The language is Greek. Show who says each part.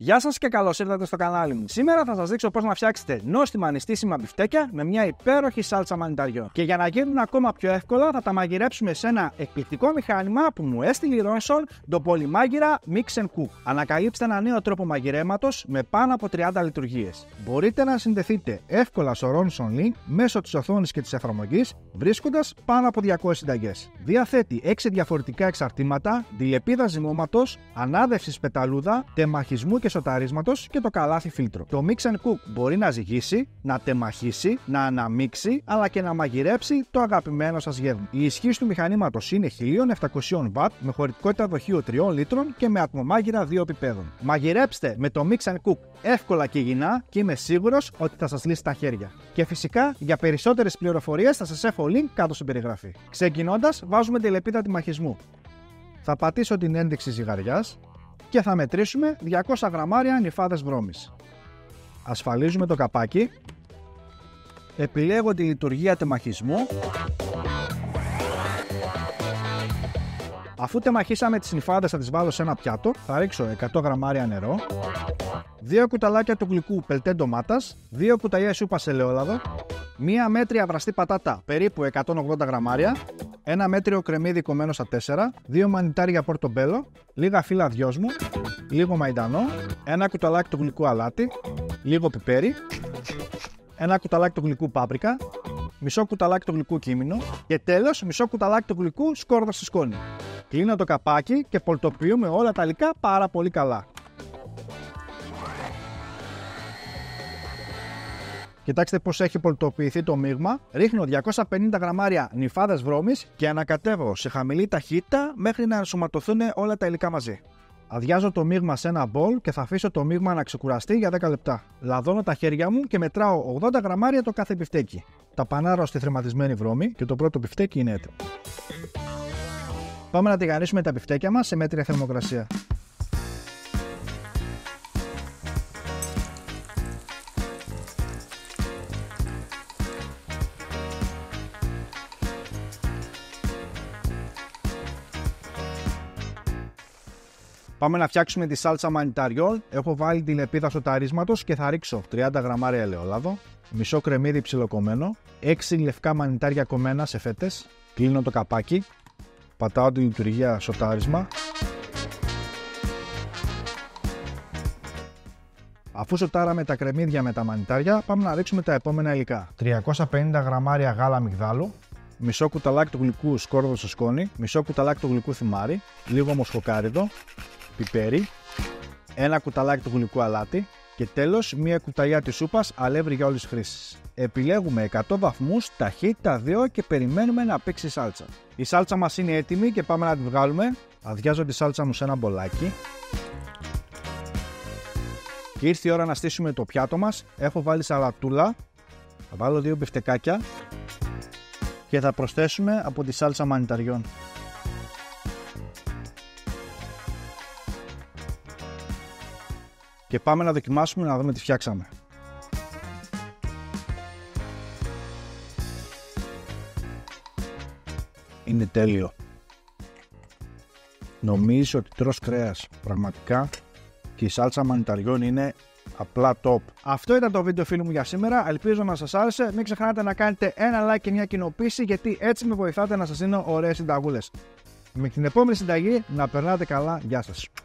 Speaker 1: Γεια σας και καλώς ήρθατε στο κανάλι μου. Σήμερα θα σας δείξω πώς να φτιάξετε νόστιμα νηστίσιμα μπιφτέκια με μια υπέροχη σάλτσα μανιταριό. Και για να γίνουν ακόμα πιο εύκολα, θα τα μαγειρέψουμε σε ένα εκπληκτικό μηχάνημα που μου έστειλε η Ronson, το Polymagira Mix & Cook. Ανακαλύψτε ένα νέο τρόπο μαγειρέματος με πάνω από 30 λειτουργίες. Μπορείτε να συνδεθείτε εύκολα στο Ronson Link μέσω της οθόνης και της εφαρμογής, βρίσκοντας πάνω από 200 συνταγές. Διαθέτει 6 διαφορετικά εξαρτήματα, τηλεπίδα ζυμώματος, ανάδευσης πεταλούδα, τεμαχισμού και σοταρίσματος και το καλάθι φίλτρο. Το Mix & Cook μπορεί να ζυγίσει, να τεμαχίσει, να αναμίξει αλλά και να μαγειρέψει το αγαπημένο σας γεύμα. Η ισχύς του μηχανήματος είναι 1700 W με χωρητικότητα δοχείου 3 λίτρων και με ατμομάγειρα 2 επιπέδων. Μαγειρέψτε με το Mix & Cook εύκολα και υγιεινά και είμαι σίγουρος ότι θα σας λύσει τα χέρια. Και φυσικά για περισσότερες πληροφορίες θα σας έχω link κάτω στην περιγραφή. Ξεκινώντας, βάζουμε τη λεπίδα τεμαχισμού. Θα πατήσω την ένδειξη ζυγαριάς και θα μετρήσουμε 200 γραμμάρια νυφάδες βρώμης. Ασφαλίζουμε το καπάκι. Επιλέγω τη λειτουργία τεμαχισμού. Αφού τεμαχίσαμε τις νυφάδες θα τις βάλω σε ένα πιάτο. Θα ρίξω 100 γραμμάρια νερό, 2 κουταλάκια του γλυκού πελτέ ντομάτας, 2 κουταλιά σούπας ελαιόλαδο, μία μέτρια βραστή πατάτα περίπου 180 γραμμάρια, ένα μέτριο κρεμμύδι κομμένο στα 4, 2 μανιτάρια πορτομπέλο, λίγα φύλλα δυόσμου, λίγο μαϊντανό, ένα κουταλάκι του γλυκού αλάτι, λίγο πιπέρι, ένα κουταλάκι του γλυκού πάπρικα, μισό κουταλάκι του γλυκού κίμινο και τέλος μισό κουταλάκι του γλυκού σκόρδο στη σκόνη. Κλείνω το καπάκι και πολτοποιούμε όλα τα υλικά πάρα πολύ καλά. Κοιτάξτε πως έχει πολτοποιηθεί το μείγμα. Ρίχνω 250 γραμμάρια νυφάδες βρώμης και ανακατεύω σε χαμηλή ταχύτητα μέχρι να ενσωματωθούν όλα τα υλικά μαζί. Αδειάζω το μείγμα σε ένα μπολ και θα αφήσω το μείγμα να ξεκουραστεί για 10 λεπτά. Λαδώνω τα χέρια μου και μετράω 80 γραμμάρια το κάθε μπιφτέκι. Τα πανάρω στη θρηματισμένη βρώμη και το πρώτο μπιφτέκι είναι έτοιμο. Πάμε να τηγανίσουμε τα μπιφτέκια μας σε μέτρια θερμοκρασία. Πάμε να φτιάξουμε τη σάλτσα μανιταριό. Έχω βάλει τη λεπίδα σοταρίσματος και θα ρίξω 30 γραμμάρια ελαιόλαδο, μισό κρεμμύδι ψιλοκομμένο, 6 λευκά μανιτάρια κομμένα σε φέτες. Κλείνω το καπάκι, πατάω τη λειτουργία σοτάρισμα. Αφού σοτάραμε τα κρεμμύδια με τα μανιτάρια, πάμε να ρίξουμε τα επόμενα υλικά. 350 γραμμάρια γάλα μυγδάλου, μισό κουταλάκι του γλυκού σκόρδο στο σκόνη, μισό κουταλάκι του γλυκού θυμάρι, λίγο μοσχοκάριδο, πιπέρι, ένα κουταλάκι του γλυκού αλάτι και τέλος μία κουταλιά της σούπας αλεύρι για όλες τις χρήσεις. Επιλέγουμε 100 βαθμούς, ταχύτητα 2 και περιμένουμε να πήξει η σάλτσα. Η σάλτσα μας είναι έτοιμη και πάμε να τη βγάλουμε. Αδειάζω τη σάλτσα μου σε ένα μπολάκι. Και ήρθε η ώρα να στήσουμε το πιάτο μας. Έχω βάλει σαλατούλα, θα βάλω 2 μπιφτεκάκια και θα προσθέσουμε από τη σάλτσα μανιταριών. Και πάμε να δοκιμάσουμε να δούμε τι φτιάξαμε. Είναι τέλειο. Νομίζω ότι τρως κρέας πραγματικά και η σάλτσα μανιταριών είναι απλά top. Αυτό ήταν το βίντεο φίλοι μου για σήμερα. Ελπίζω να σας άρεσε. Μην ξεχνάτε να κάνετε ένα like και μια κοινοποίηση γιατί έτσι με βοηθάτε να σας δίνω ωραίες συνταγούλες. Με την επόμενη συνταγή να περνάτε καλά. Γεια σας.